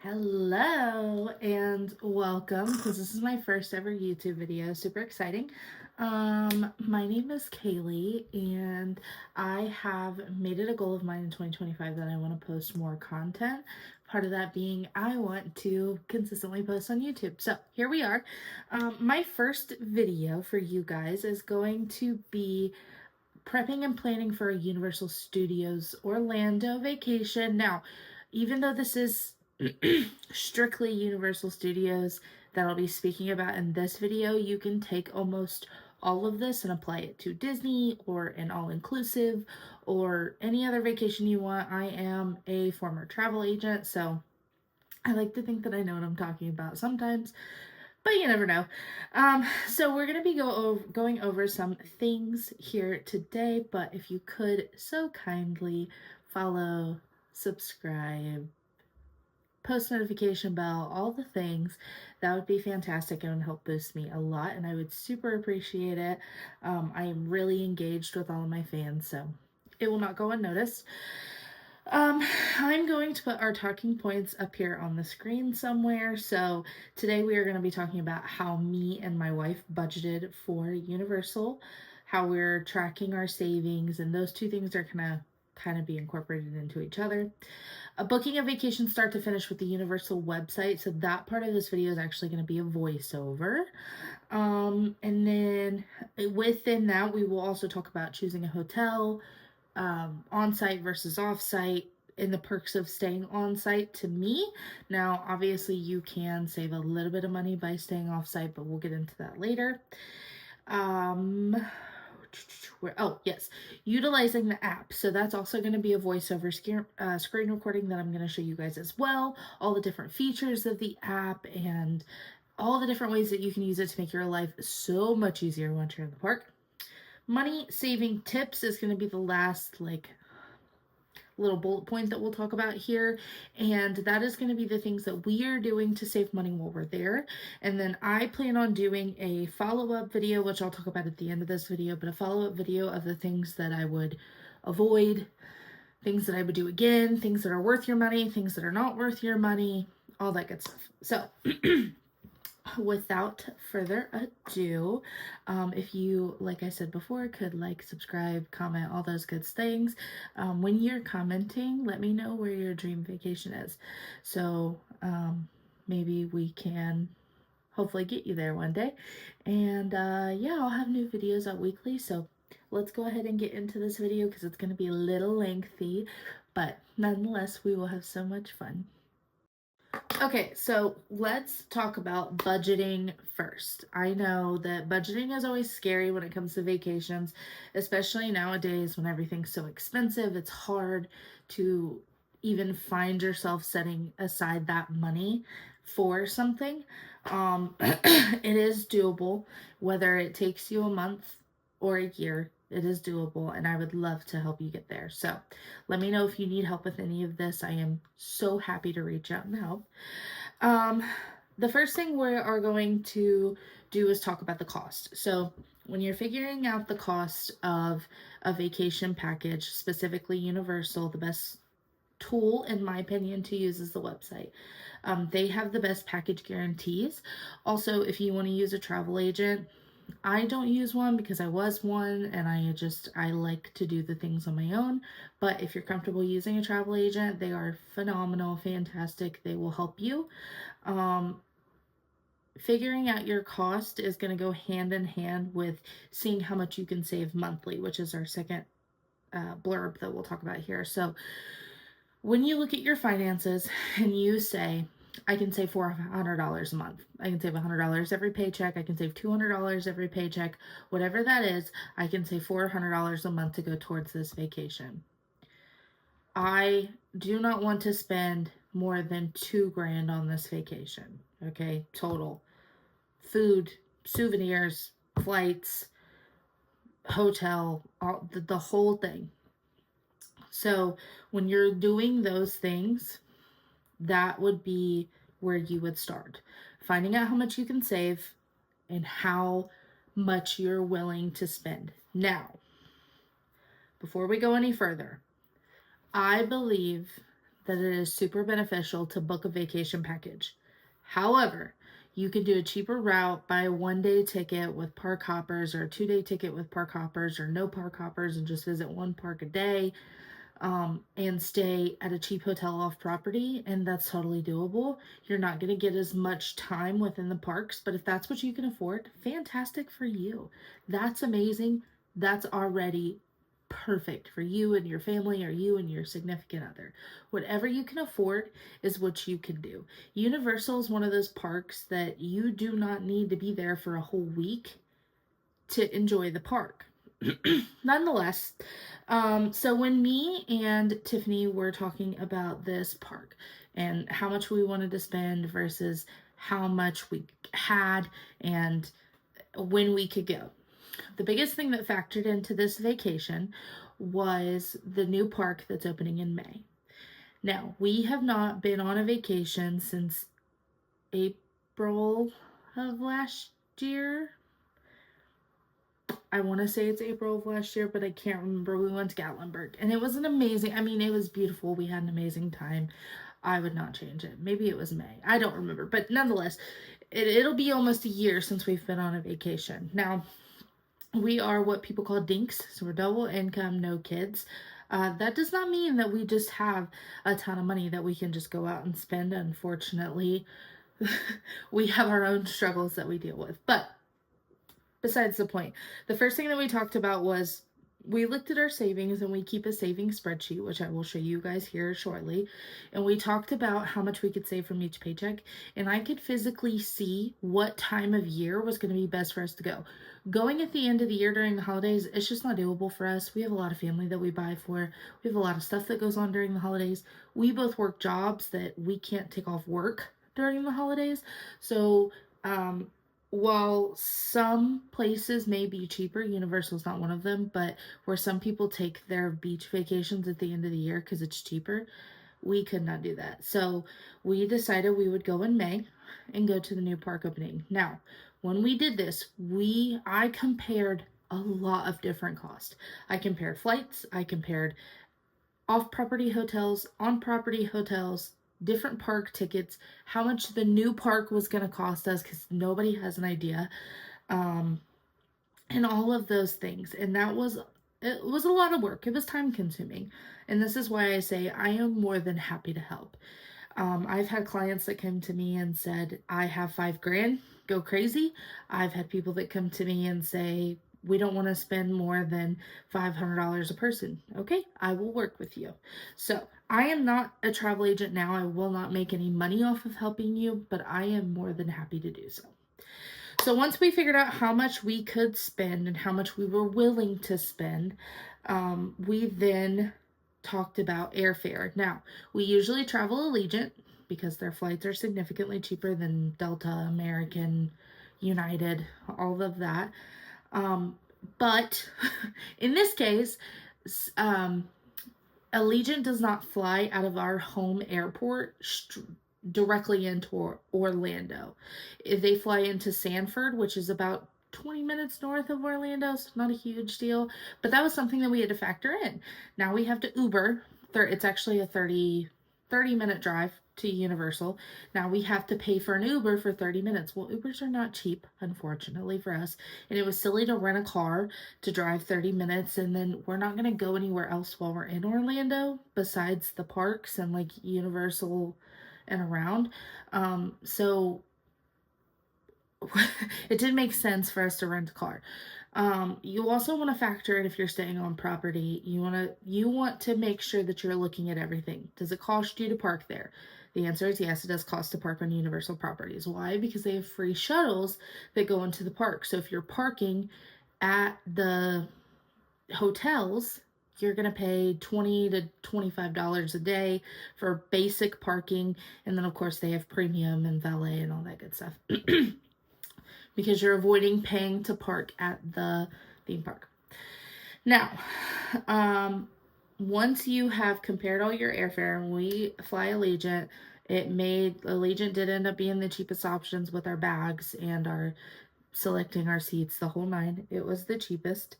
Hello and welcome, because this is my first ever YouTube video. Super exciting. My name is Kaylee, and I have made it a goal of mine in 2025 that I want to post more content. Part of that being I want to consistently post on YouTube. So here we are. My first video for you guys is going to be prepping and planning for a Universal Studios Orlando vacation. Now, even though this is strictly Universal Studios that I'll be speaking about in this video, you can take almost all of this and apply it to Disney or an all-inclusive or any other vacation you want. I am a former travel agent, so I like to think that I know what I'm talking about sometimes, but you never know. So we're going to be going over some things here today, but if you could so kindly follow, subscribe, post notification bell, all the things, that would be fantastic and would help boost me a lot, and I would super appreciate it. I am really engaged with all of my fans, so it will not go unnoticed. I'm going to put our talking points up here on the screen somewhere. So today we are going to be talking about how me and my wife budgeted for Universal, how we're tracking our savings, and those two things are kind of be incorporated into each other. Booking a vacation start to finish with the Universal website. So that part of this video is actually going to be a voiceover. And then within that, we will also talk about choosing a hotel, on-site versus off-site, and the perks of staying on-site to me. Now, obviously, you can save a little bit of money by staying off-site, but we'll get into that later. Oh, yes, utilizing the app. So that's also going to be a voiceover screen recording that I'm going to show you guys as well. All the different features of the app and all the different ways that you can use it to make your life so much easier once you're in the park. Money saving tips is going to be the last little bullet point that we'll talk about here, and that is going to be the things that we are doing to save money while we're there. And then I plan on doing a follow-up video, which I'll talk about at the end of this video, but a follow-up video of the things that I would avoid, things that I would do again, things that are worth your money, things that are not worth your money, all that good stuff. So without further ado, if you, like I said before, could like, subscribe, comment, all those good things. When you're commenting, let me know where your dream vacation is. So maybe we can hopefully get you there one day. And yeah, I'll have new videos out weekly. So let's go ahead and get into this video because it's going to be a little lengthy, but nonetheless, we will have so much fun. Okay, so let's talk about budgeting first. I know that budgeting is always scary when it comes to vacations, especially nowadays when everything's so expensive. It's hard to even find yourself setting aside that money for something. It is doable, whether it takes you a month or a year. It is doable, and I would love to help you get there. So let me know if you need help with any of this. I am so happy to reach out and help. The first thing we are going to do is talk about the cost. So when you're figuring out the cost of a vacation package, specifically Universal, the best tool, in my opinion, to use is the website. They have the best package guarantees. Also, if you want to use a travel agent, I don't use one because I was one and I like to do the things on my own. But if you're comfortable using a travel agent, they are phenomenal, fantastic. They will help you. Figuring out your cost is going to go hand in hand with seeing how much you can save monthly, which is our second blurb that we'll talk about here. So when you look at your finances and you say, I can save $400 a month. I can save $100 every paycheck. I can save $200 every paycheck. Whatever that is, I can save $400 a month to go towards this vacation. I do not want to spend more than $2,000 on this vacation. Okay, total. Food, souvenirs, flights, hotel, the whole thing. So when you're doing those things, that would be where you would start. Finding out how much you can save and how much you're willing to spend. Now, before we go any further, I believe that it is super beneficial to book a vacation package. However, you can do a cheaper route, buy a 1-day ticket with park hoppers or a 2-day ticket with park hoppers or no park hoppers and just visit one park a day, and stay at a cheap hotel off property, and that's totally doable. You're not going to get as much time within the parks, but if that's what you can afford, fantastic for you. That's amazing. That's already perfect for you and your family or you and your significant other. Whatever you can afford is what you can do. Universal is one of those parks that you do not need to be there for a whole week to enjoy the park. Nonetheless, so when me and Tiffany were talking about this park and how much we wanted to spend versus how much we had and when we could go, the biggest thing that factored into this vacation was the new park that's opening in May. Now, we have not been on a vacation since April of last year. I want to say it's April of last year, but I can't remember. We went to Gatlinburg and it was an amazing, I mean, it was beautiful. We had an amazing time. I would not change it. Maybe it was May. I don't remember. But nonetheless, it'll be almost a year since we've been on a vacation. Now, we are what people call dinks. So we're double income, no kids. That does not mean that we just have a ton of money that we can just go out and spend. Unfortunately, we have our own struggles that we deal with. But besides the point, the first thing that we talked about was we looked at our savings, and we keep a savings spreadsheet, which I will show you guys here shortly. And we talked about how much we could save from each paycheck. And I could physically see what time of year was going to be best for us to go. Going at the end of the year during the holidays, it's just not doable for us. We have a lot of family that we buy for. We have a lot of stuff that goes on during the holidays. We both work jobs that we can't take off work during the holidays. So, while some places may be cheaper, Universal's not one of them, but where some people take their beach vacations at the end of the year because it's cheaper, we could not do that. So we decided we would go in May and go to the new park opening. Now, when we did this, I compared a lot of different costs. I compared flights, I compared off-property hotels, on-property hotels, different park tickets, how much the new park was going to cost us because nobody has an idea, and all of those things. And it was a lot of work. It was time consuming. And this is why I say I am more than happy to help. I've had clients that came to me and said, I have $5,000, go crazy. I've had people that come to me and say, we don't want to spend more than $500 a person. Okay, I will work with you. So I am not a travel agent now. I will not make any money off of helping you, but I am more than happy to do so. So once we figured out how much we could spend and how much we were willing to spend, we then talked about airfare. Now, we usually travel Allegiant because their flights are significantly cheaper than Delta, American, United, all of that. But in this case, Allegiant does not fly out of our home airport directly into Orlando. They fly into Sanford, which is about 20 minutes north of Orlando, so not a huge deal. But that was something that we had to factor in. Now we have to Uber. It's actually a 30-minute drive to Universal. Now we have to pay for an Uber for 30 minutes. Well, Ubers are not cheap, unfortunately for us. And it was silly to rent a car to drive 30 minutes, and then we're not going to go anywhere else while we're in Orlando besides the parks and like Universal and around. So it did make sense for us to rent a car. You also want to factor in if you're staying on property. You want to make sure that you're looking at everything. Does it cost you to park there? The answer is yes, it does cost to park on Universal properties. Why? Because they have free shuttles that go into the park. So if you're parking at the hotels, you're going to pay $20 to $25 a day for basic parking. And then, of course, they have premium and valet and all that good stuff. Because you're avoiding paying to park at the theme park. Now, once you have compared all your airfare, and we fly Allegiant, Allegiant did end up being the cheapest options with our bags and our selecting our seats, the whole nine. It was the cheapest.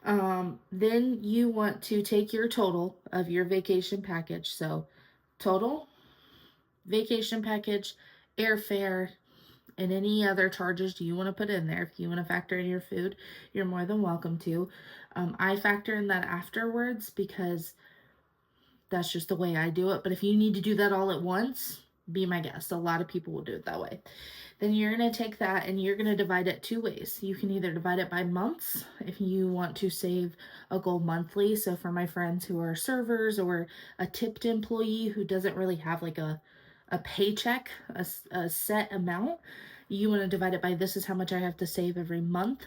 Then you want to take your total of your vacation package. So total, vacation package, airfare, and any other charges do you want to put in there. If you want to factor in your food, you're more than welcome to. I factor in that afterwards because that's just the way I do it. But if you need to do that all at once, be my guest. A lot of people will do it that way. Then you're going to take that and you're going to divide it two ways. You can either divide it by months if you want to save a goal monthly. So for my friends who are servers or a tipped employee who doesn't really have like a paycheck, a set amount, you want to divide it by this is how much I have to save every month,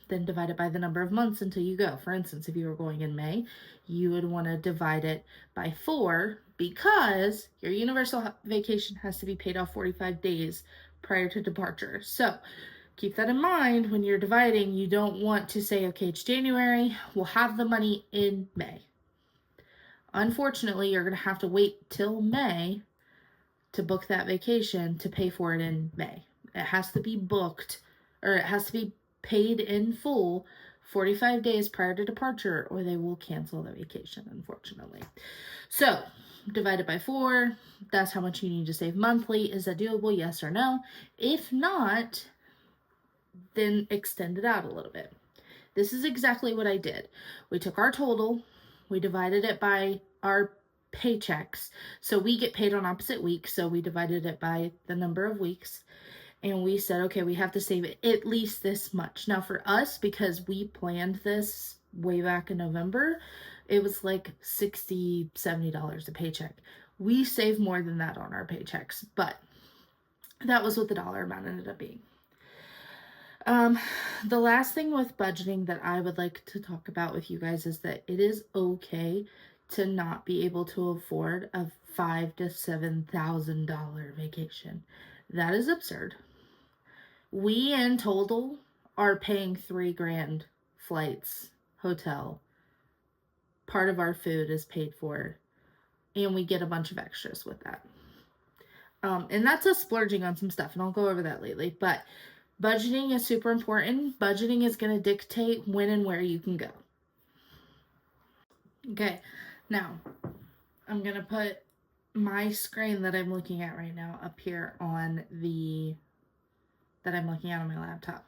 then divide it by the number of months until you go. For instance, if you were going in May, you would want to divide it by 4 because your universal vacation has to be paid off 45 days prior to departure. So keep that in mind when you're dividing. You don't want to say, okay, it's January, we'll have the money in May. Unfortunately, you're going to have to wait till May to book that vacation to pay for it in May. It has to be booked, or it has to be paid in full 45 days prior to departure, or they will cancel the vacation, unfortunately. So divide it by 4. That's how much you need to save monthly. Is that doable? Yes or no? If not, then extend it out a little bit. This is exactly what I did. We took our total, we divided it by our paychecks. So we get paid on opposite weeks. So we divided it by the number of weeks. And we said, okay, we have to save at least this much. Now for us, because we planned this way back in November, it was like $60, $70 a paycheck. We saved more than that on our paychecks, but that was what the dollar amount ended up being. The last thing with budgeting that I would like to talk about with you guys is that it is okay to not be able to afford a $5,000 to $7,000 vacation. That is absurd. We in total are paying $3,000 flights, hotel. Part of our food is paid for, and we get a bunch of extras with that. And that's us splurging on some stuff, and I'll go over that lately. But budgeting is super important. Budgeting is going to dictate when and where you can go. Okay, now I'm going to put my screen that I'm looking at right now up here on that I'm looking at on my laptop.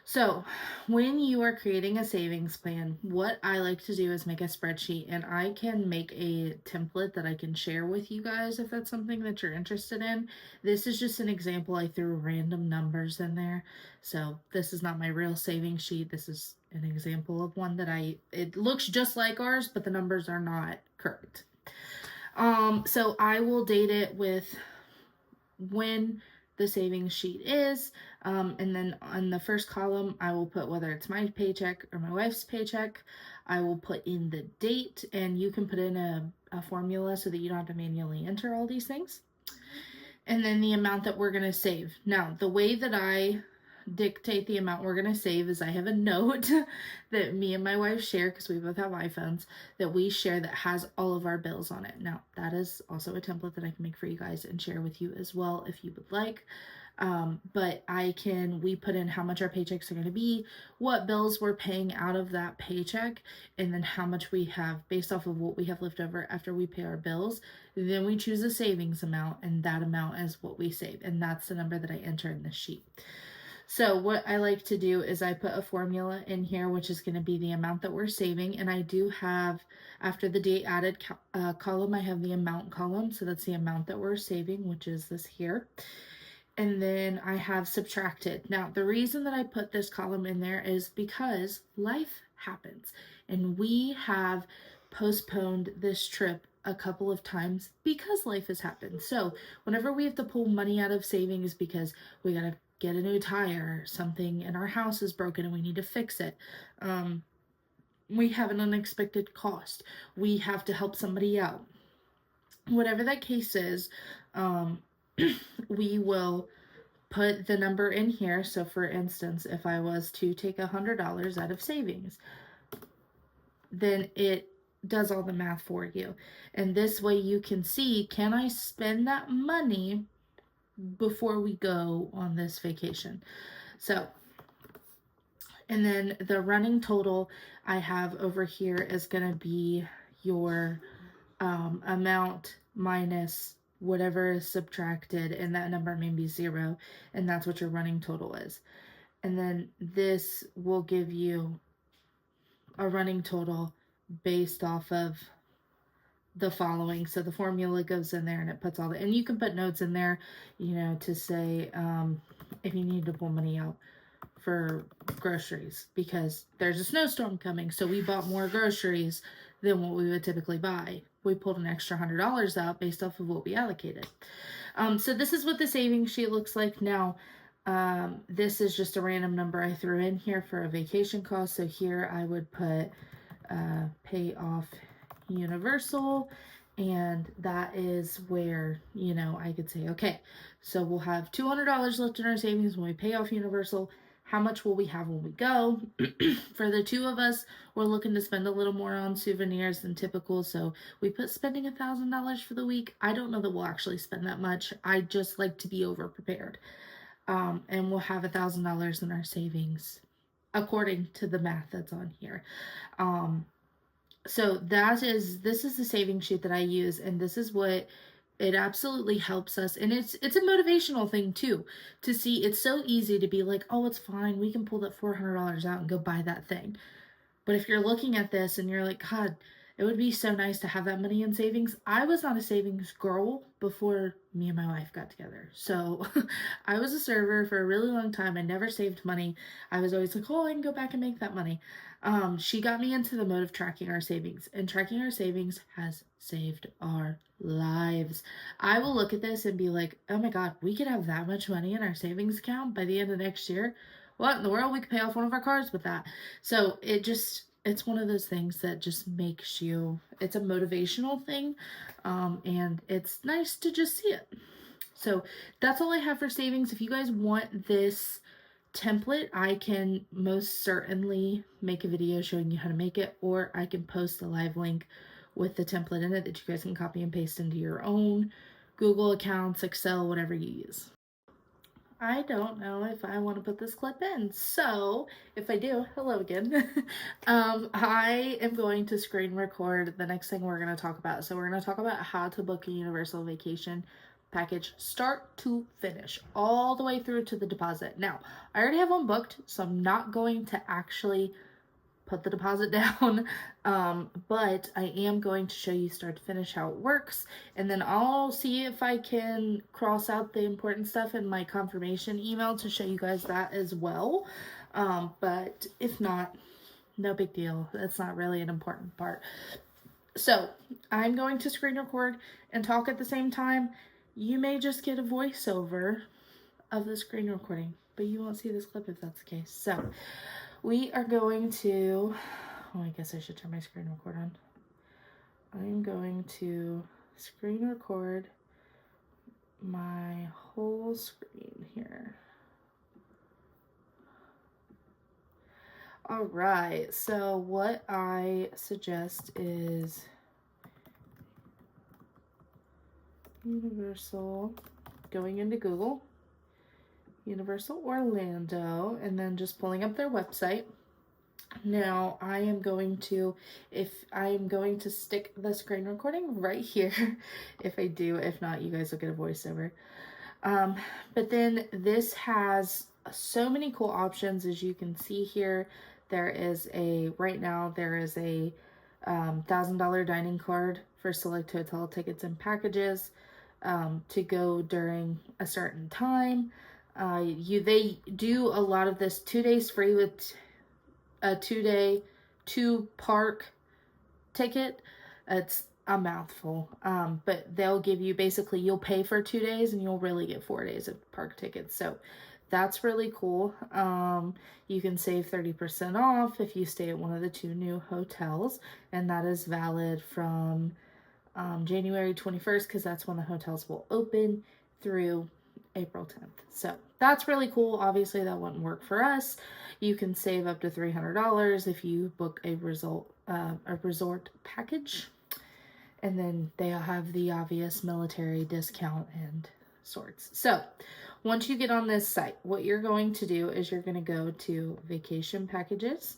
So when you are creating a savings plan, what I like to do is make a spreadsheet, and I can make a template that I can share with you guys if that's something that you're interested in. This is just an example. I threw random numbers in there. So this is not my real savings sheet. This is an example of one that it looks just like ours, but the numbers are not correct. So I will date it with when the savings sheet is, and then on the first column I will put whether it's my paycheck or my wife's paycheck. I will put in the date, and you can put in a formula so that you don't have to manually enter all these things, and then the amount that we're going to save. Now the way that I dictate the amount we're going to save is I have a note that me and my wife share, because we both have iPhones, that we share that has all of our bills on it. Now that is also a template that I can make for you guys and share with you as well if you would like. But we put in how much our paychecks are going to be, what bills we're paying out of that paycheck, and then how much we have based off of what we have left over after we pay our bills. Then we choose a savings amount, and that amount is what we save, and that's the number that I enter in the sheet. So what I like to do is I put a formula in here, which is going to be the amount that we're saving. And I do have, after the date added column, I have the amount column. So that's the amount that we're saving, which is this here. And then I have subtracted. Now, the reason that I put this column in there is because life happens. And we have postponed this trip a couple of times because life has happened. So whenever we have to pull money out of savings because we got to get a new tire, something in our house is broken and we need to fix it, we have an unexpected cost, we have to help somebody out, whatever that case is, we will put the number in here. So for instance, if I was to take $100 out of savings, then it does all the math for you. And this way you can see, can I spend that money before we go on this vacation? So, and then the running total I have over here is going to be your amount minus whatever is subtracted, and that number may be 0, and that's what your running total is. And then this will give you a running total based off of the following. So the formula goes in there and it puts all the, and you can put notes in there, you know, to say if you need to pull money out for groceries because there's a snowstorm coming, so we bought more groceries than what we would typically buy. We pulled an extra $100 out based off of what we allocated. So this is what the savings sheet looks like now. This is just a random number I threw in here for a vacation cost. So here I would put pay off Universal, and that is where, you know, I could say, okay, so we'll have $200 left in our savings when we pay off Universal. How much will we have when we go? For the two of us, we're looking to spend a little more on souvenirs than typical, so we put spending $1,000 for the week. I don't know that we'll actually spend that much. I just like to be over prepared. And we'll have $1,000 in our savings according to the math that's on here. So this is the saving sheet that I use, and this is what it absolutely helps us. And it's a motivational thing too, to see. It's so easy to be like, oh, it's fine, we can pull that $400 out and go buy that thing. But if you're looking at this and you're like, God, it would be so nice to have that money in savings. I was not a savings girl before me and my wife got together. So I was a server for a really long time. I never saved money. I was always like, oh, I can go back and make that money. She got me into the mode of tracking our savings, and tracking our savings has saved our lives. I will look at this and be like, oh my God, we could have that much money in our savings account by the end of next year. What in the world? We could pay off one of our cars with that. So it's one of those things that just makes you, it's a motivational thing. And it's nice to just see it. So that's all I have for savings. If you guys want this template, I can most certainly make a video showing you how to make it, or I can post a live link with the template in it that you guys can copy and paste into your own Google accounts, Excel, whatever you use. I don't know if I want to put this clip in, so if I do, hello again. I am going to screen record the next thing we're going to talk about. So we're going to talk about how to book a Universal vacation package start to finish, all the way through to the deposit. Now, I already have one booked, so I'm not going to actually put the deposit down, but I am going to show you start to finish how it works, and then I'll see if I can cross out the important stuff in my confirmation email to show you guys that as well. But if not, no big deal. That's not really an important part. So I'm going to screen record and talk at the same time. You may just get a voiceover of the screen recording, but you won't see this clip if that's the case. So we are going to, oh, I guess I should turn my screen record on. I'm going to screen record my whole screen here. All right, so what I suggest is Universal, going into Google, Universal Orlando, and then just pulling up their website. Now I am going to stick the screen recording right here. If I do, if not, you guys will get a voiceover. But then this has so many cool options, as you can see here. Right now there is a $1,000 dining card for select hotel tickets and packages to go during a certain time. They do a lot of this 2 days free with a 2-day 2-park ticket. It's a mouthful, but they'll give you, basically you'll pay for 2 days and you'll really get 4 days of park tickets. So that's really cool. You can save 30% off if you stay at one of the 2 new hotels, and that is valid from January 21st, because that's when the hotels will open, through April 10th. So that's really cool. Obviously that wouldn't work for us. You can save up to $300 if you book a resort package, and then they'll have the obvious military discount and sorts. So once you get on this site, what you're going to do is you're going to go to vacation packages,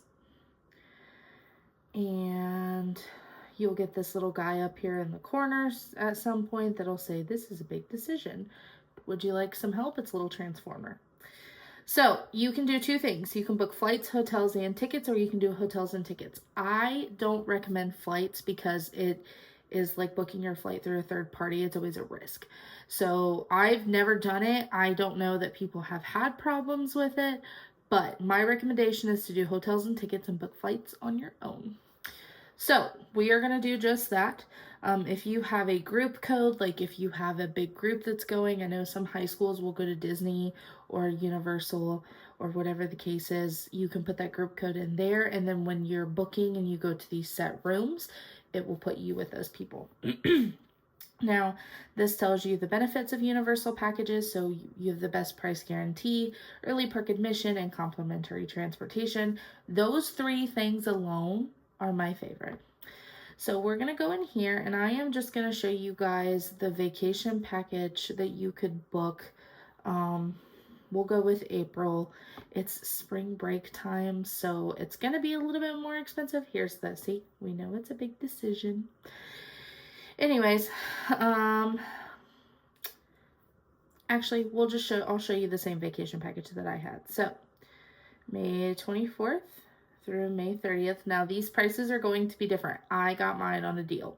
and you'll get this little guy up here in the corners at some point that'll say, "This is a big decision. Would you like some help?" It's a little transformer. So you can do two things. You can book flights, hotels, and tickets, or you can do hotels and tickets. I don't recommend flights because it is like booking your flight through a third party. It's always a risk. So I've never done it. I don't know that people have had problems with it, but my recommendation is to do hotels and tickets and book flights on your own. So we are going to do just that. If you have a group code, like if you have a big group that's going, I know some high schools will go to Disney or Universal or whatever the case is, you can put that group code in there. And then when you're booking and you go to these set rooms, it will put you with those people. Now, this tells you the benefits of universal packages. So you have the best price guarantee, early perk admission, and complimentary transportation. Those three things alone are my favorite. So we're going to go in here and I am just going to show you guys the vacation package that you could book. We'll go with April. It's spring break time, so it's going to be a little bit more expensive. Here's the, see, we know it's a big decision. Anyways, actually, I'll show you the same vacation package that I had. So May 24th through May 30th. Now these prices are going to be different. I got mine on a deal.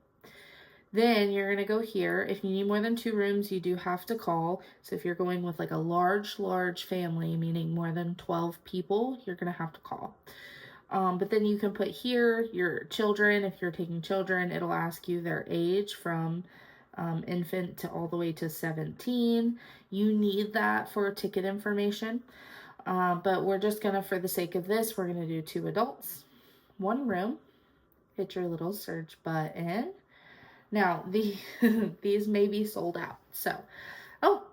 Then you're going to go here. If you need more than 2 rooms, you do have to call. So if you're going with like a large family, meaning more than 12 people, you're going to have to call. But then you can put here your children. If you're taking children, it'll ask you their age from infant to all the way to 17. You need that for ticket information. But we're just going to, for the sake of this, we're going to do 2 adults, 1 room. Hit your little search button. Now, these may be sold out. So, oh,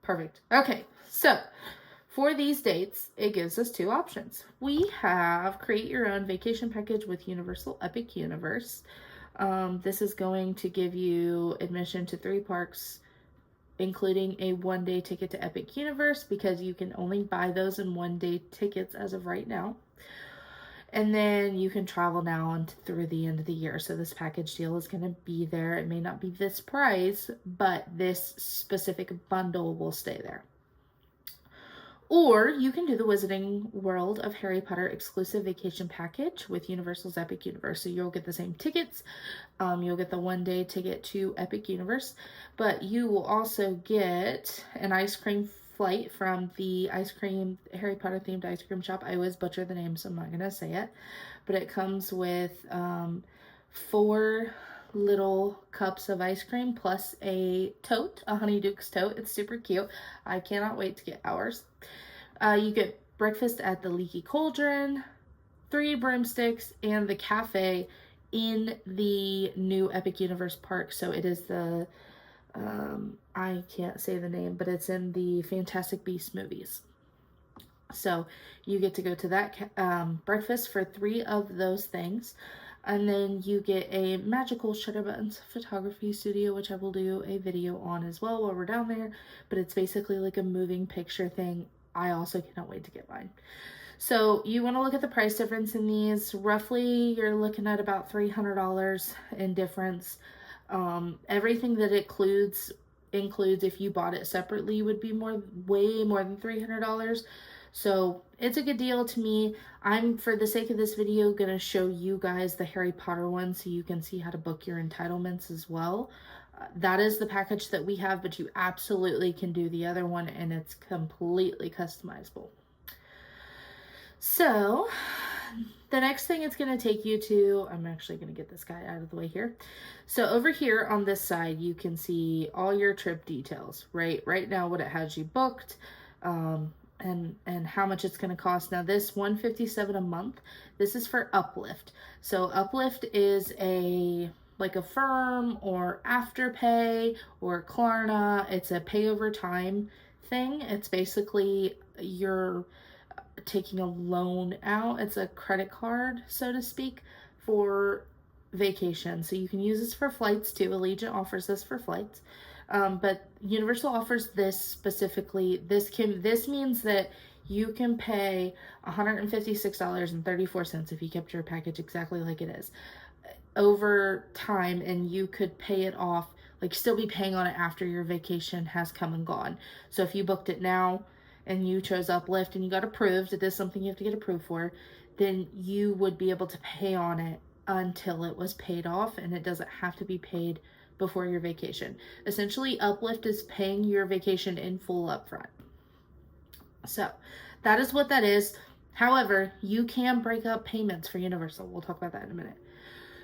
perfect. Okay, so for these dates, it gives us 2 options. We have create your own vacation package with Universal Epic Universe. This is going to give you admission to 3 parks, including a 1-day ticket to Epic Universe, because you can only buy those in 1-day tickets as of right now. And then you can travel now and through the end of the year. So this package deal is going to be there. It may not be this price, but this specific bundle will stay there. Or you can do the Wizarding World of Harry Potter exclusive vacation package with Universal's Epic Universe. So you'll get the same tickets. You'll get the 1-day ticket to Epic Universe, but you will also get an ice cream flight from the Harry Potter themed ice cream shop. I always butcher the name, so I'm not going to say it, but it comes with 4 little cups of ice cream plus a tote, a Honeydukes tote. It's super cute. I cannot wait to get ours. You get breakfast at the Leaky Cauldron, 3 broomsticks, and the cafe in the new Epic Universe park. So it is the, I can't say the name, but it's in the Fantastic Beasts movies. So you get to go to that breakfast for 3 of those things. And then you get a magical Shutter Buttons photography studio, which I will do a video on as well while we're down there. But it's basically like a moving picture thing. I also cannot wait to get mine. So you want to look at the price difference in these. Roughly, you're looking at about $300 in difference. Everything that it includes if you bought it separately would be way more than $300. So it's a good deal to me. I'm, for the sake of this video, going to show you guys the Harry Potter one so you can see how to book your entitlements as well. That is the package that we have, but you absolutely can do the other one and it's completely customizable. So the next thing it's going to take you to, I'm actually going to get this guy out of the way here. So over here on this side, you can see all your trip details, right? Right now, what it has you booked, and how much it's going to cost. Now this $157 a month, this is for Uplift. So Uplift is like a Firm or Afterpay or Klarna. It's a pay over time thing. It's basically you're taking a loan out. It's a credit card, so to speak, for vacation. So you can use this for flights too. Allegiant offers this for flights. But Universal offers this specifically. This means that you can pay $156.34 if you kept your package exactly like it is. over time, and you could pay it off, like still be paying on it after your vacation has come and gone. So if you booked it now and you chose Uplift and you got approved, it is something you have to get approved for, then you would be able to pay on it until it was paid off, and it doesn't have to be paid before your vacation. Essentially, Uplift is paying your vacation in full upfront. So that is what that is. However, you can break up payments for Universal. We'll talk about that in a minute.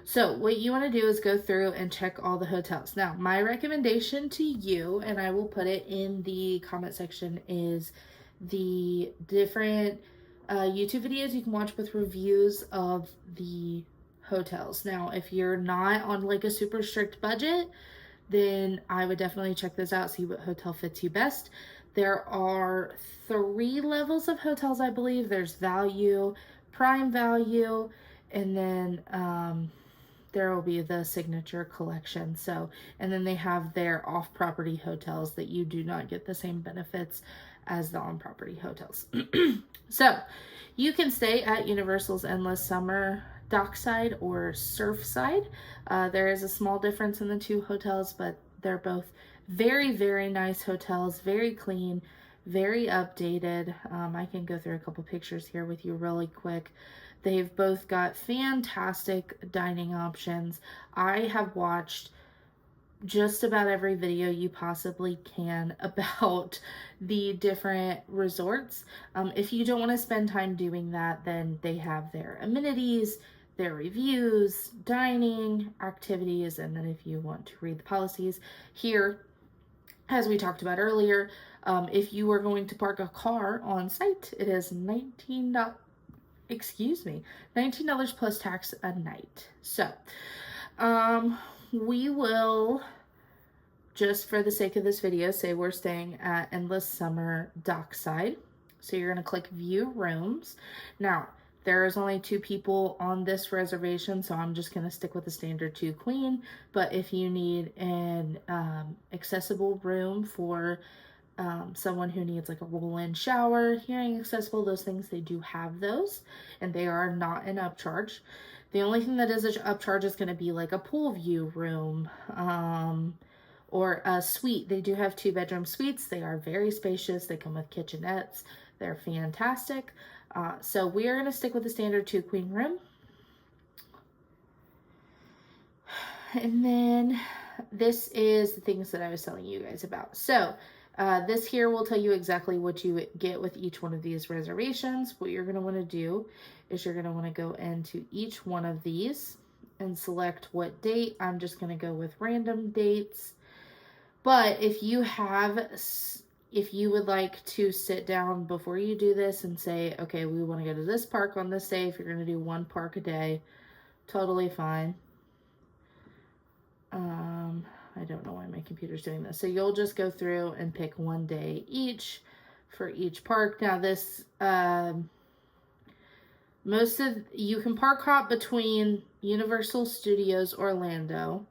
So what you want to do is go through and check all the hotels. Now, my recommendation to you, and I will put it in the comment section, is the different YouTube videos you can watch with reviews of the hotels. Now, if you're not on like a super strict budget, then I would definitely check this out, see what hotel fits you best. There are 3 levels of hotels, I believe. There's value, prime value, and then there will be the signature collection. So, and then they have their off-property hotels that you do not get the same benefits as the on-property hotels. So, you can stay at Universal's Endless Summer Dockside or Surfside. There is a small difference in the 2 hotels, but they're both very, very nice hotels, very clean, very updated. I can go through a couple pictures here with you really quick. They've both got fantastic dining options. I have watched just about every video you possibly can about the different resorts. If you don't want to spend time doing that, then they have their amenities, their reviews, dining, activities, and then if you want to read the policies here, as we talked about earlier, if you are going to park a car on site, it is $19 plus tax a night. So, we will, just for the sake of this video, say we're staying at Endless Summer Dockside. So you're going to click View Rooms. Now, there is only 2 people on this reservation, so I'm just going to stick with the standard 2 queen. But if you need an accessible room for someone who needs like a roll-in shower, hearing accessible, those things, they do have those, and they are not an upcharge. The only thing that is an upcharge is going to be like a pool view room or a suite. They do have 2-bedroom suites. They are very spacious. They come with kitchenettes. They're fantastic. So we are going to stick with the standard 2 queen room. And then this is the things that I was telling you guys about. So this here will tell you exactly what you get with each one of these reservations. What you're going to want to do is you're going to want to go into each one of these and select what date. I'm just going to go with random dates. But if you would like to sit down before you do this and say, okay, we want to go to this park on this day, if you're going to do 1 park a day, totally fine. I don't know why my computer's doing this. So you'll just go through and pick 1 day each for each park. Now this, you can park hop between Universal Studios Orlando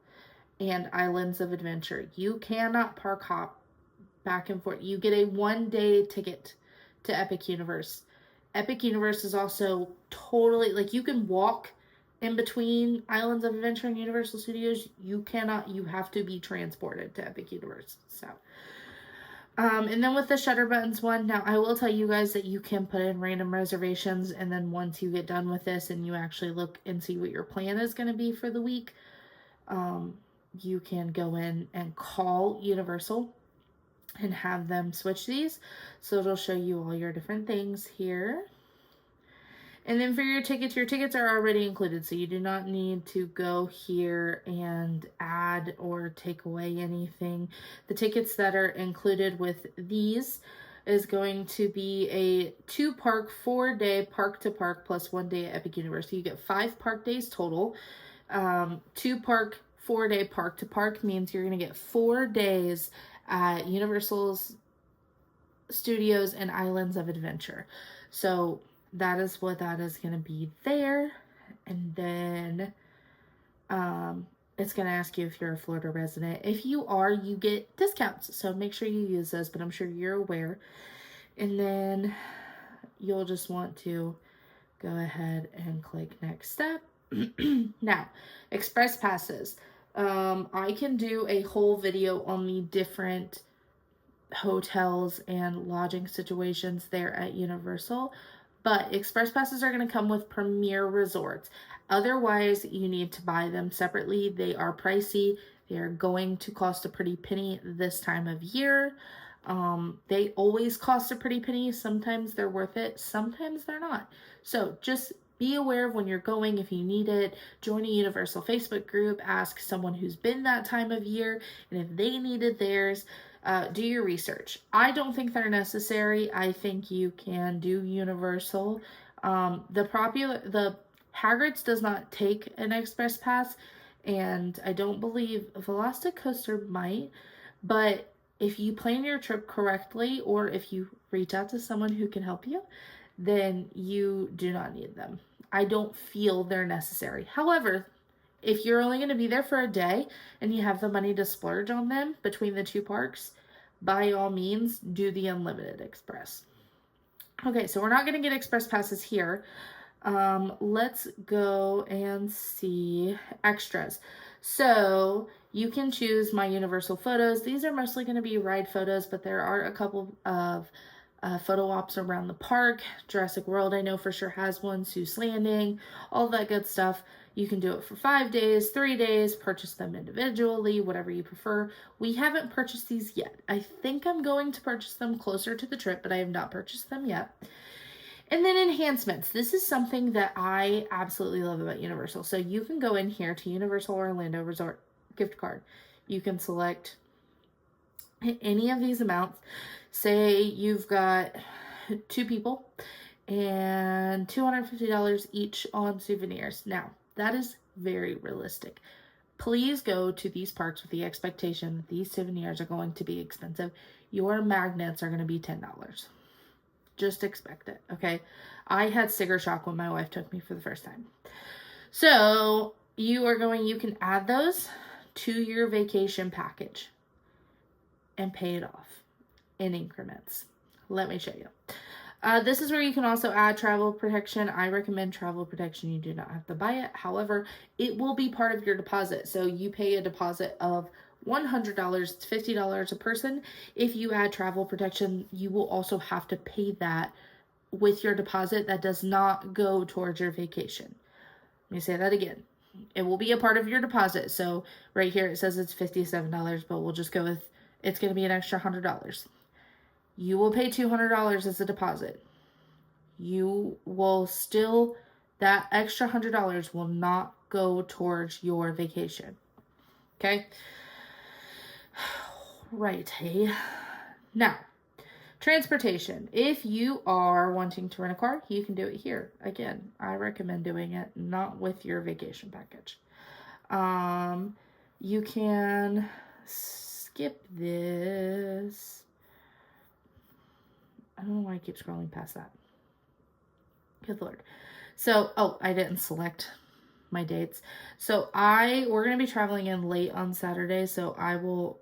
and Islands of Adventure. You cannot park hop back and forth. You get a 1-day ticket to Epic Universe. Epic Universe is also totally, like, you can walk in between Islands of Adventure and Universal Studios. You cannot, you have to be transported to Epic Universe. So, and then with the Shutter Buttons one, now I will tell you guys that you can put in random reservations, and then once you get done with this and you actually look and see what your plan is going to be for the week, you can go in and call Universal and have them switch these. So it'll show you all your different things here. And then for your tickets are already included, so you do not need to go here and add or take away anything. The tickets that are included with these is going to be a 2-park, 4-day park to park plus 1 day at Epic Universe. So you get 5 park days total. 2-park, 4-day park to park means you're going to get 4 days at Universal's Studios and Islands of Adventure. So that is what that is going to be there. And then it's going to ask you if you're a Florida resident. If you are, you get discounts. So make sure you use those, but I'm sure you're aware. And then you'll just want to go ahead and click next step. Now, express passes. I can do a whole video on the different hotels and lodging situations there at Universal, but express passes are going to come with premier resorts. Otherwise, you need to buy them separately. They are pricey. They are going to cost a pretty penny this time of year. They always cost a pretty penny. Sometimes they're worth it, sometimes they're not. So just be aware of when you're going. If you need it, join a Universal Facebook group, ask someone who's been that time of year, and if they needed theirs, do your research. I don't think they're necessary. I think you can do Universal. The Hagrid's does not take an express pass, and I don't believe Velocicoaster might, but if you plan your trip correctly, or if you reach out to someone who can help you, then you do not need them. I don't feel they're necessary. However, if you're only going to be there for a day and you have the money to splurge on them between the two parks, by all means, do the Unlimited Express. Okay, so we're not going to get express passes here. Let's go and see extras. So you can choose My Universal Photos. These are mostly going to be ride photos, but there are a couple of photo ops around the park. Jurassic World, I know for sure, has one. Seuss Landing, all that good stuff. You can do it for 5 days, 3 days, purchase them individually, whatever you prefer. We haven't purchased these yet. I think I'm going to purchase them closer to the trip, but I have not purchased them yet. And then enhancements. This is something that I absolutely love about Universal. So you can go in here to Universal Orlando Resort gift card. You can select any of these amounts. Say you've got 2 people and $250 each on souvenirs. Now, that is very realistic. Please go to these parks with the expectation that these souvenirs are going to be expensive. Your magnets are going to be $10. Just expect it, okay? I had sticker shock when my wife took me for the first time. So you can add those to your vacation package and pay it off in increments. Let me show you. This is where you can also add travel protection. I recommend travel protection. You do not have to buy it. However, it will be part of your deposit. So you pay a deposit of $100. It's $50 a person. If you add travel protection, you will also have to pay that with your deposit. That does not go towards your vacation. Let me say that again. It will be a part of your deposit. So right here it says it's $57, but we'll just go with it's going to be an extra $100. You will pay $200 as a deposit. You will still, that extra $100 will not go towards your vacation. Okay? Right. Hey. Now, transportation. If you are wanting to rent a car, you can do it here. Again, I recommend doing it not with your vacation package. You can skip this. I don't know why I keep scrolling past that. Good Lord. So, I didn't select my dates. So we're going to be traveling in late on Saturday, so I will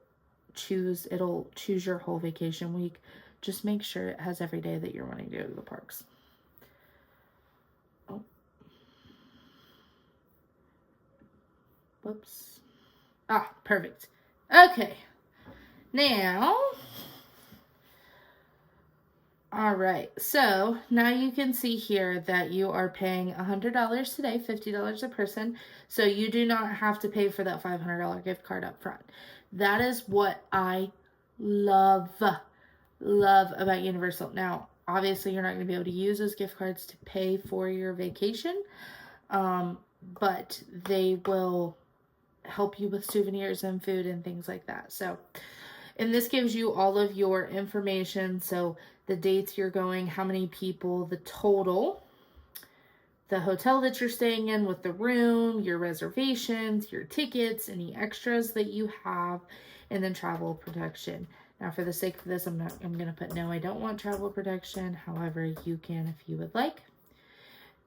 it'll choose your whole vacation week. Just make sure it has every day that you're wanting to go to the parks. Oh. Whoops. Perfect. Okay. Now, all right, so now you can see here that you are paying $100 today, $50 a person, so you do not have to pay for that $500 gift card up front. That is what I love about Universal. Now, obviously, you're not going to be able to use those gift cards to pay for your vacation, but they will help you with souvenirs and food and things like that. So, and this gives you all of your information. So the dates you're going, how many people, the total, the hotel that you're staying in with the room, your reservations, your tickets, any extras that you have, and then travel protection. Now, for the sake of this, I'm going to put no, I don't want travel protection. However, you can if you would like.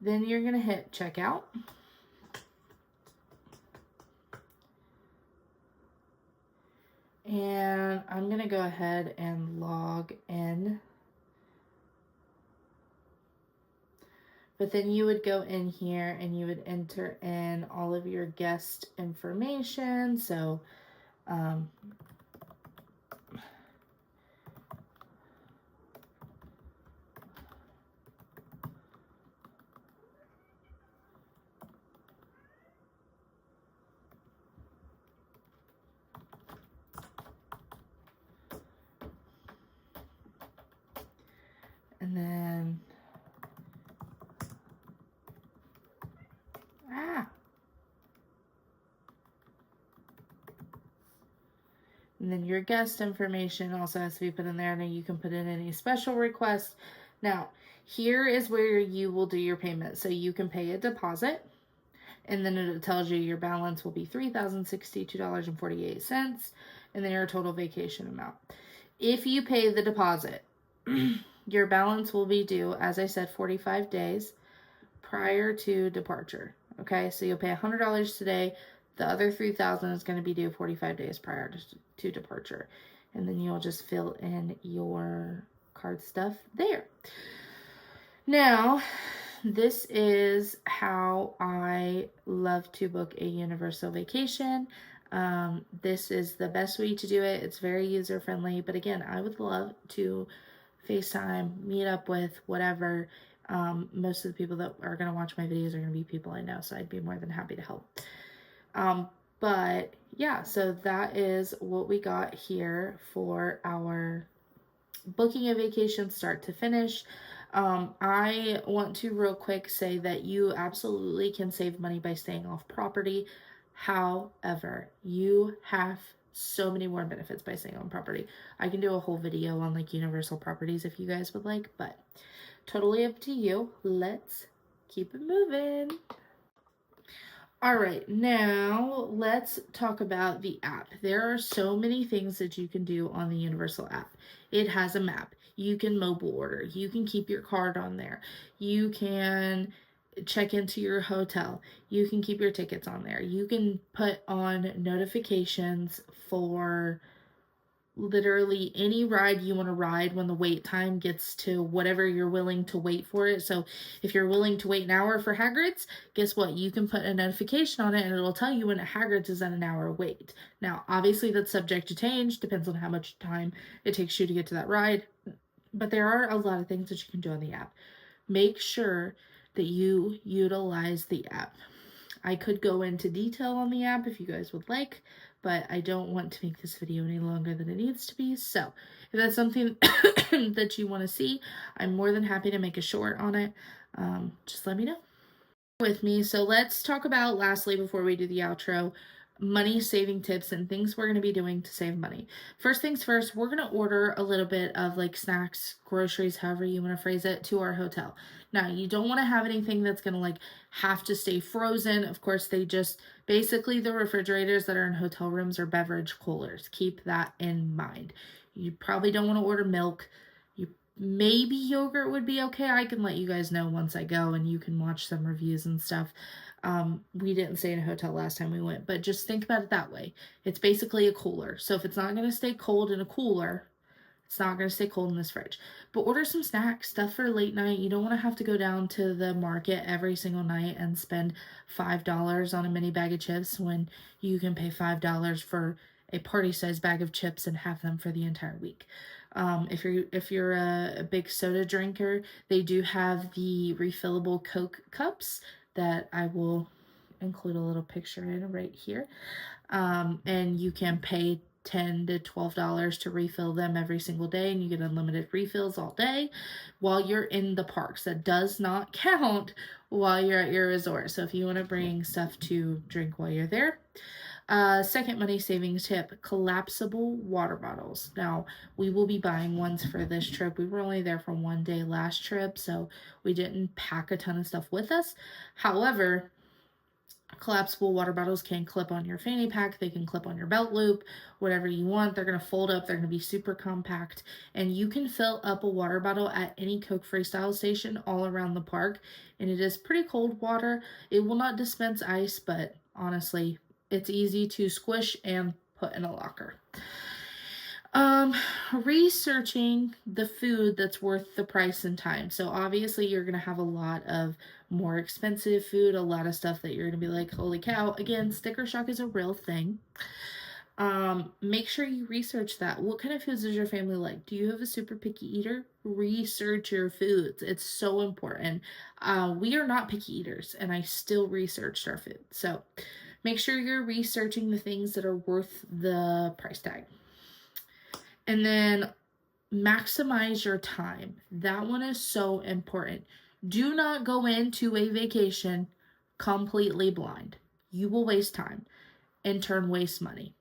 Then you're going to hit checkout. And I'm going to go ahead and log in But then you would go in here and you would enter in all of your guest information. So, um, and then, and then your guest information also has to be put in there. Now you can put in any special requests. Now, here is where you will do your payment. So you can pay a deposit, and then it tells you your balance will be $3,062.48, and then your total vacation amount. If you pay the deposit, your balance will be due, as I said, 45 days prior to departure. Okay, so you'll pay $100 today. The other $3,000 is going to be due 45 days prior to departure, and then you'll just fill in your card stuff there. Now, this is how I love to book a universal vacation. This is the best way to do it. It's very user friendly, but again, I would love to FaceTime, meet up with, whatever. Most of the people that are going to watch my videos are going to be people I know, so I'd be more than happy to help. But yeah, so that is what we got here for our booking a vacation start to finish. I want to real quick say that you absolutely can save money by staying off property. However, you have so many more benefits by staying on property. I can do a whole video on like universal properties if you guys would like, but totally up to you. Let's keep it moving. All right, now let's talk about the app. There are so many things that you can do on the Universal app. It has a map. You can mobile order. You can keep your card on there. You can check into your hotel. You can keep your tickets on there. You can put on notifications for literally any ride you want to ride when the wait time gets to whatever you're willing to wait for it. So if you're willing to wait an hour for Hagrid's, guess what? You can put a notification on it and it'll tell you when Hagrid's is at an hour wait. Now, obviously that's subject to change, depends on how much time it takes you to get to that ride. But there are a lot of things that you can do on the app. Make sure that you utilize the app. I could go into detail on the app if you guys would like, but I don't want to make this video any longer than it needs to be. So if that's something that you want to see, I'm more than happy to make a short on it. Just let me know. With me. So let's talk about, lastly, before we do the outro, money saving tips and things we're going to be doing to save money. First things first, we're going to order a little bit of like snacks, groceries, however you want to phrase it, to our hotel. Now, you don't want to have anything that's going to like have to stay frozen. Of course, they just basically, the refrigerators that are in hotel rooms are beverage coolers. Keep that in mind. You probably don't want to order milk. Maybe yogurt would be okay. I can let you guys know once I go and you can watch some reviews and stuff. We didn't stay in a hotel last time we went, but just think about it that way. It's basically a cooler. So if it's not going to stay cold in a cooler, it's not going to stay cold in this fridge. But order some snacks, stuff for late night. You don't want to have to go down to the market every single night and spend $5 on a mini bag of chips when you can pay $5 for a party-sized bag of chips and have them for the entire week. If you're a big soda drinker, they do have the refillable Coke cups that I will include a little picture in right here. And you can pay $10 to $12 to refill them every single day, and you get unlimited refills all day while you're in the parks. That does not count while you're at your resort. So if you want to bring stuff to drink while you're there. Second money savings tip, collapsible water bottles. Now, we will be buying ones for this trip. We were only there for one day last trip, so we didn't pack a ton of stuff with us. However, collapsible water bottles can clip on your fanny pack. They can clip on your belt loop, whatever you want. They're going to fold up. They're going to be super compact. And you can fill up a water bottle at any Coke Freestyle station all around the park. And it is pretty cold water. It will not dispense ice, but honestly, it's easy to squish and put in a locker. Um, Researching the food that's worth the price and time. So obviously you're gonna have a lot of more expensive food, a lot of stuff that you're gonna be like, holy cow. Again, sticker shock is a real thing. Make sure you research that. What kind of foods does your family like? Do you have a super picky eater? Research your foods. It's so important. We are not picky eaters, and I still researched our food. So make sure you're researching the things that are worth the price tag. And then maximize your time. That one is so important. Do not go into a vacation completely blind. You will waste time and turn waste money.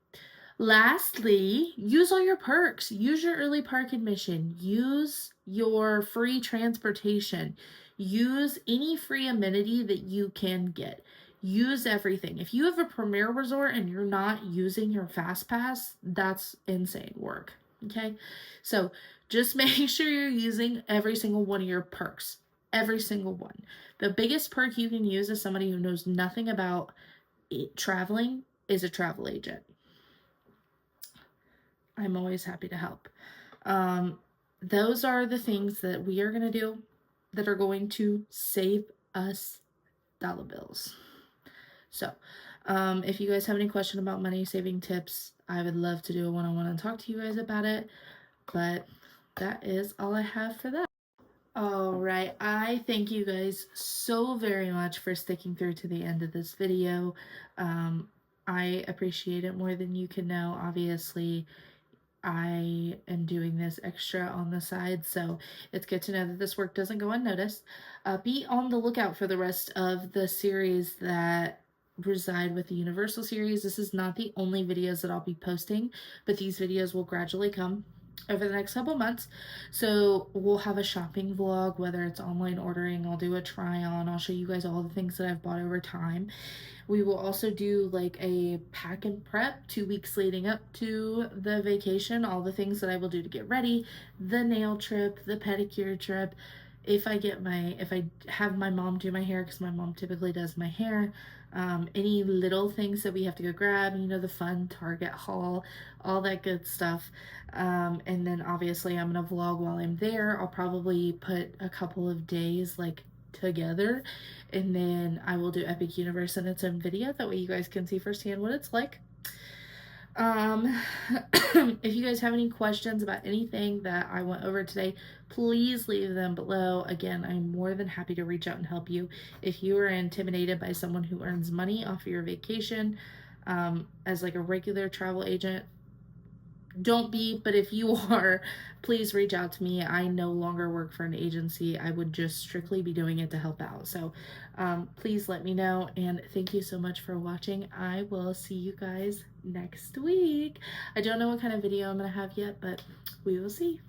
Lastly, use all your perks. Use your early park admission. Use your free transportation. Use any free amenity that you can get. Use everything. If you have a premier resort and you're not using your fast pass, that's insane work. Okay? So just make sure you're using every single one of your perks. Every single one. The biggest perk you can use as somebody who knows nothing about traveling is a travel agent. I'm always happy to help. Um, those are the things that we are going to do that are going to save us dollar bills. So, if you guys have any question about money saving tips, I would love to do a one-on-one and talk to you guys about it. But that is all I have for that. All right, I thank you guys so very much for sticking through to the end of this video. I appreciate it more than you can know. Obviously, I am doing this extra on the side, so it's good to know that this work doesn't go unnoticed. Be on the lookout for the rest of the series that reside with the Universal series. This is not the only videos that I'll be posting, but these videos will gradually come over the next couple months. So we'll have a shopping vlog, whether it's online ordering, I'll do a try on, I'll show you guys all the things that I've bought over time. We will also do like a pack and prep 2 weeks leading up to the vacation, all the things that I will do to get ready, the nail trip, the pedicure trip. If I have my mom do my hair, because my mom typically does my hair, any little things that we have to go grab, the fun Target haul, all that good stuff. And then obviously I'm gonna vlog while I'm there. I'll probably put a couple of days like together, and then I will do Epic Universe in its own video. That way you guys can see firsthand what it's like. If you guys have any questions about anything that I went over today, please leave them below. Again, I'm more than happy to reach out and help you. If you are intimidated by someone who earns money off of your vacation, as like a regular travel agent, don't be, but if you are, please reach out to me. I no longer work for an agency. I would just strictly be doing it to help out. So please let me know, and thank you so much for watching. I will see you guys next week. I don't know what kind of video I'm gonna have yet, but we will see.